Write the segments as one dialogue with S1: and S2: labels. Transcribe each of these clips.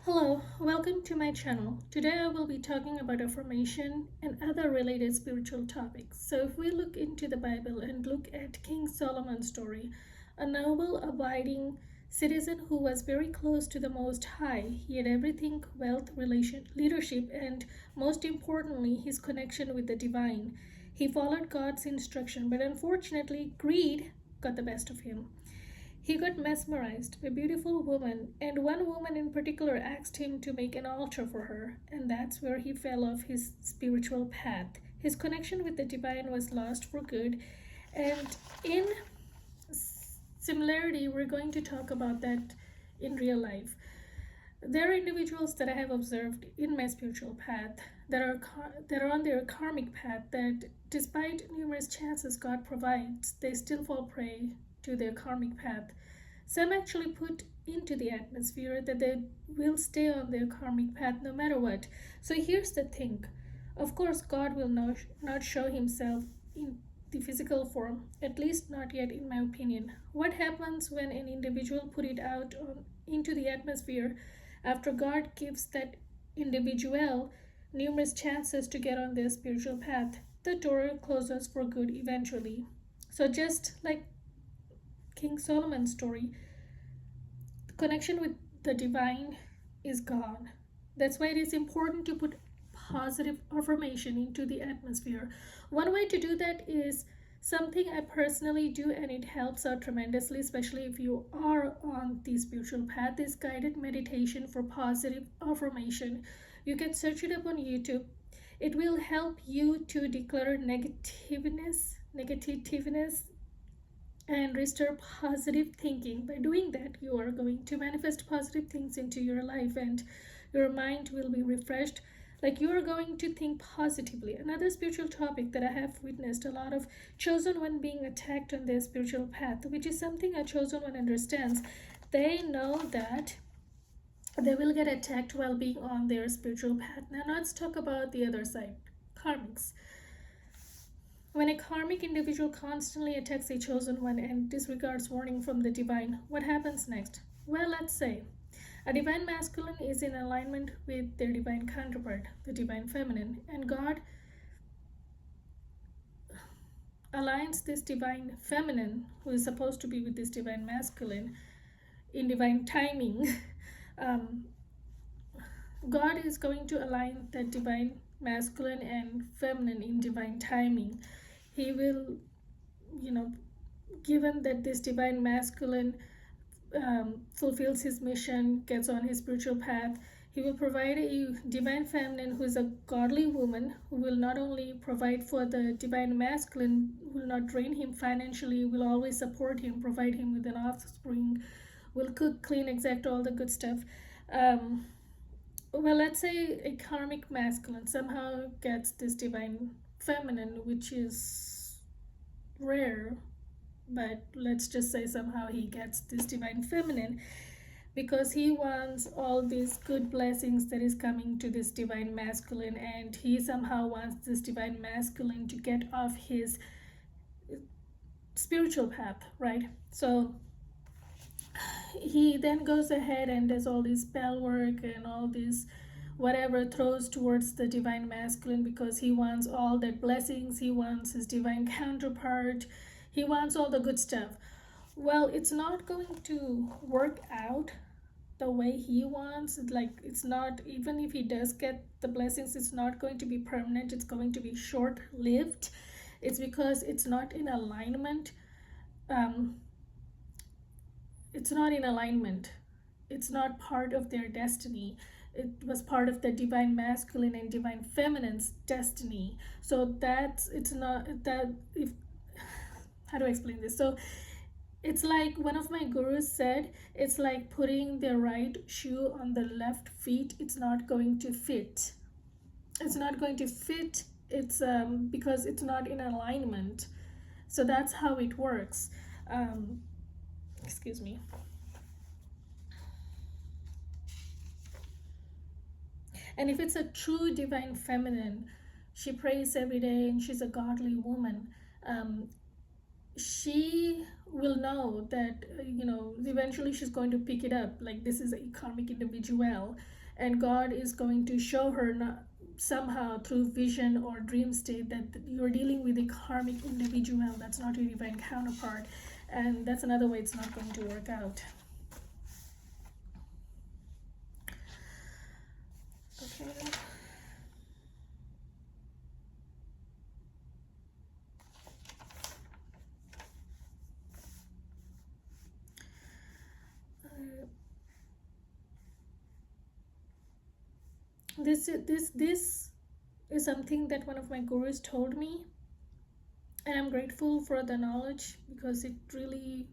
S1: Hello, welcome to my channel. Today I will be talking about affirmation and other related spiritual topics. So if we look into the Bible and look at King Solomon's story, a noble, abiding citizen who was very close to the Most High, he had everything, wealth, leadership, and most importantly, his connection with the divine. He followed God's instruction, but unfortunately, greed got the best of him. He got mesmerized by a beautiful woman, and one woman in particular asked him to make an altar for her, and that's where he fell off his spiritual path. His connection with the divine was lost for good, and in similarity, we're going to talk about that in real life. There are individuals that I have observed in my spiritual path that are on their karmic path that, despite numerous chances God provides, they still fall prey to their karmic path. Some actually put into the atmosphere that they will stay on their karmic path no matter what. So here's the thing. Of course, God will not show himself in the physical form, at least not yet in my opinion. What happens when an individual put it out into the atmosphere after God gives that individual numerous chances to get on their spiritual path? The door closes for good eventually. So just like King Solomon's story, the connection with the divine is gone. That's why it is important to put positive affirmation into the atmosphere. One way to do that is something I personally do, and it helps out tremendously, especially if you are on the spiritual path, is guided meditation for positive affirmation. You can search it up on YouTube. It will help you to declutter negativeness and restore positive thinking. By doing that, you are going to manifest positive things into your life, and your mind will be refreshed. Like, you are going to think positively. Another spiritual topic that I have witnessed a lot of chosen one being attacked on their spiritual path, which is something a chosen one understands. They know that they will get attacked while being on their spiritual path. Now let's talk about the other side, karmics. When a karmic individual constantly attacks a chosen one and disregards warning from the divine, what happens next? Well, let's say a divine masculine is in alignment with their divine counterpart, the divine feminine, and God aligns this divine feminine, who is supposed to be with this divine masculine, in divine timing. um, God is going to align that divine masculine and feminine in divine timing. He will, given that this divine masculine fulfills his mission, gets on his spiritual path, he will provide a divine feminine who is a godly woman, who will not only provide for the divine masculine, will not drain him financially, will always support him, provide him with an offspring, will cook, clean, exact all the good stuff. Well, let's say a karmic masculine somehow gets this divine feminine, which is rare, but let's just say somehow he gets this divine feminine because he wants all these good blessings that is coming to this divine masculine, and he somehow wants this divine masculine to get off his spiritual path, right? So he then goes ahead and does all this spell work and all this whatever, throws towards the divine masculine because he wants all that blessings, he wants his divine counterpart, he wants all the good stuff. Well, it's not going to work out the way he wants. Like, it's not, even if he does get the blessings, it's not going to be permanent, it's going to be short-lived. It's because it's not in alignment. It's not in alignment. It's not part of their destiny. It was part of the divine masculine and divine feminine's destiny. So that's, it's not that, if, how do I explain this? So it's like one of my gurus said, it's like putting the right shoe on the left feet. It's not going to fit. It's not going to fit. It's because it's not in alignment. So that's how it works. Excuse me. And if it's a true divine feminine, she prays every day and she's a godly woman. she will know that eventually she's going to pick it up, like this is a karmic individual, and God is going to show her not, somehow through vision or dream state, that you're dealing with a karmic individual that's not your divine counterpart, and that's another way it's not going to work out. Okay. This is something that one of my gurus told me, and I'm grateful for the knowledge because it really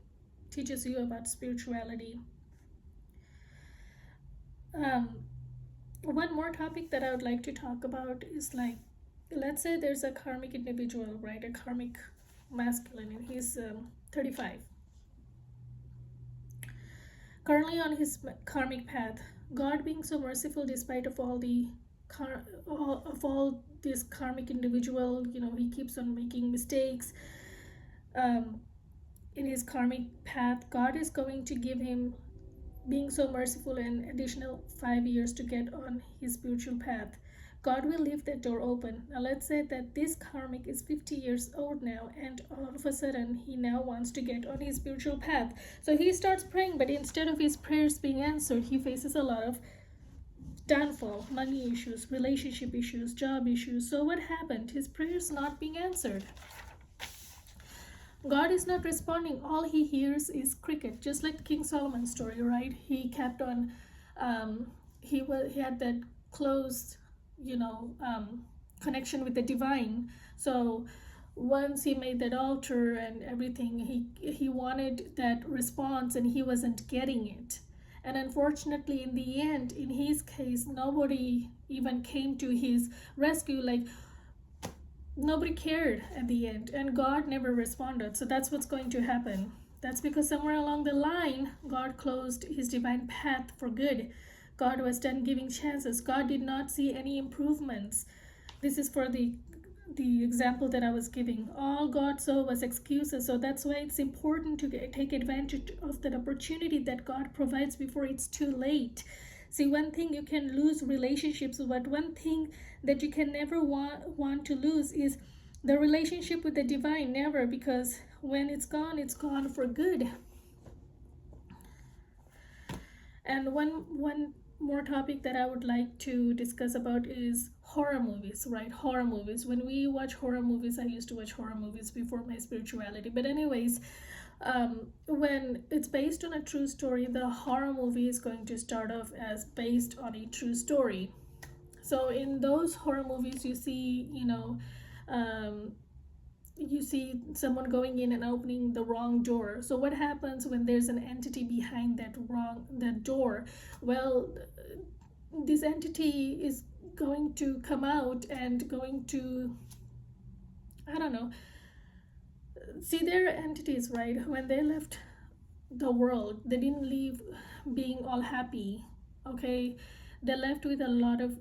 S1: teaches you about spirituality. um, One more topic that I would like to talk about is, like, let's say there's a karmic individual, right, a karmic masculine, and he's 35, currently on his karmic path. God being so merciful, despite of all the of all this karmic individual, he keeps on making mistakes um, in his karmic path. God is going to give him, being so merciful, an additional 5 years to get on his spiritual path. God will leave that door open. Now, let's say that this karmic is 50 years old now, and all of a sudden, he now wants to get on his spiritual path. So he starts praying, but instead of his prayers being answered, he faces a lot of downfall, money issues, relationship issues, job issues. So, what happened? His prayers not being answered. God is not responding. All he hears is cricket, just like King Solomon's story, right? He kept on, he had that closed, connection with the divine. So once he made that altar and everything, he wanted that response, and he wasn't getting it. And unfortunately, in the end, in his case, nobody even came to his rescue. Like, nobody cared at the end, and God never responded. So that's what's going to happen. That's because somewhere along the line, God closed his divine path for good. God was done giving chances. God did not see any improvements. This is for the example that I was giving. All God saw was excuses. So that's why it's important to take advantage of that opportunity that God provides before it's too late. See, one thing, you can lose relationships, but one thing that you can never want to lose is the relationship with the divine. Never, because when it's gone for good. And one more topic that I would like to discuss about is horror movies, right? Horror movies. When we watch horror movies, I used to watch horror movies before my spirituality. But anyways, when it's based on a true story, the horror movie is going to start off as based on a true story. So in those horror movies, um, you see someone going in and opening the wrong door. So what happens when there's an entity behind that door? Well, this entity is going to come out and going to, I don't know, see, their entities, right? When they left the world, they didn't leave being all happy. Okay, they left with a lot of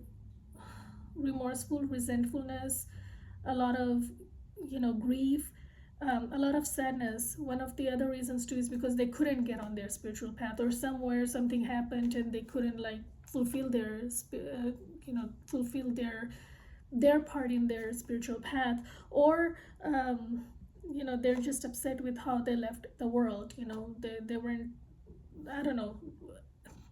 S1: remorseful resentfulness, a lot of grief, a lot of sadness. One of the other reasons too is because they couldn't get on their spiritual path, or somewhere something happened and they couldn't, like, fulfill their fulfill their part in their spiritual path, or they're just upset with how they left the world. They weren't, I don't know,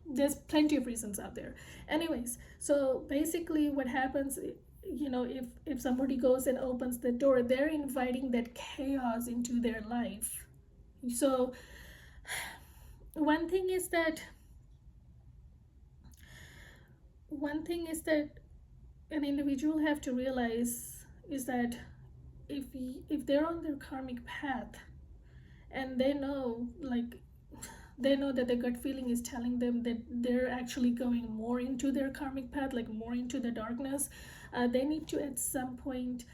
S1: there's plenty of reasons out there. Anyways, so basically what happens, if somebody goes and opens the door, they're inviting that chaos into their life. So one thing is that an individual have to realize is that if they're on their karmic path, and they know, like, they know that the gut feeling is telling them that they're actually going more into their karmic path, like more into the darkness, they need to, at some point,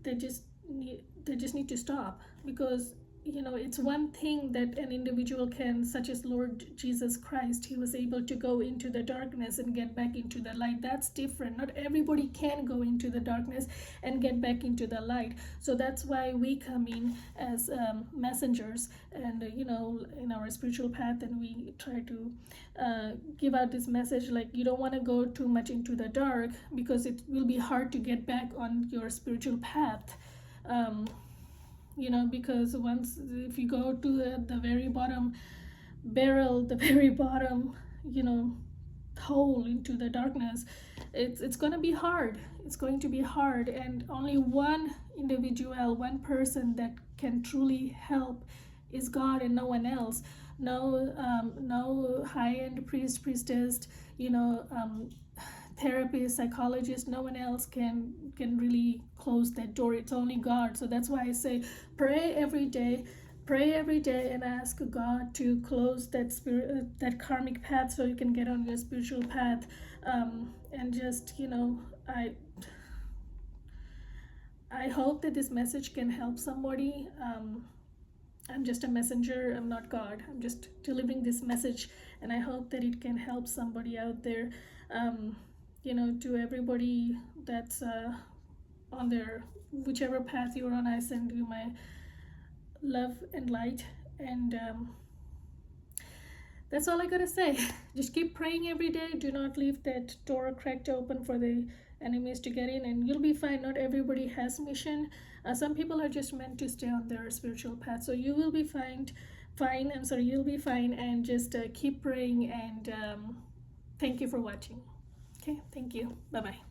S1: they just need to stop. Because it's one thing that an individual can, such as Lord Jesus Christ, he was able to go into the darkness and get back into the light. That's different. Not everybody can go into the darkness and get back into the light. So that's why we come in as messengers, and in our spiritual path, and we try to give out this message, like, you don't want to go too much into the dark, because it will be hard to get back on your spiritual path. Because once, if you go to the very bottom barrel, the very bottom, hole into the darkness, it's going to be hard. It's going to be hard, and only one individual, one person that can truly help is God, and no one else. No high-end priestess, therapist, psychologist, no one else can really close that door. It's only God. So that's why I say pray every day, and ask God to close that that karmic path, so you can get on your spiritual path. And just I hope that this message can help somebody. I'm just a messenger. I'm not God. I'm just delivering this message, and I hope that it can help somebody out there. To everybody that's on their whichever path you're on, I send you my love and light, and that's all I gotta say. Just keep praying every day. Do not leave that door cracked open for the enemies to get in, and you'll be fine. Not everybody has mission. Some people are just meant to stay on their spiritual path, so you will be fine. You'll be fine, and just keep praying, and thank you for watching. Okay, thank you. Bye-bye.